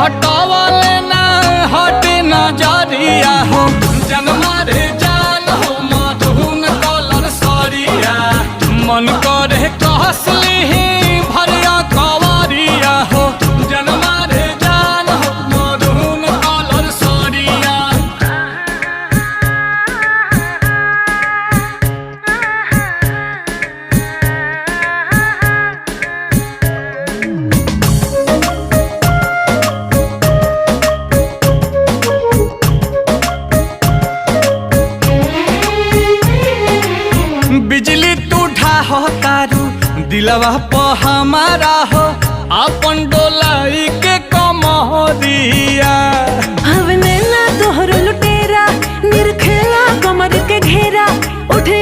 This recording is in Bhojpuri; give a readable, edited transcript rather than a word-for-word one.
हटावले ना हटे नजरिया हो जनमा रे जान हो मधुन कलर सरिया मन करे कहसली भरिया कवरिया हो जनमा रे जान हो मधुन कलर सरिया। बिजली टूठा हो तारू दिलवा प हमारा हो अपन डोलाई के कमरिया हवने ना तोहर लुटेरा निरखेला कमर के घेरा उठे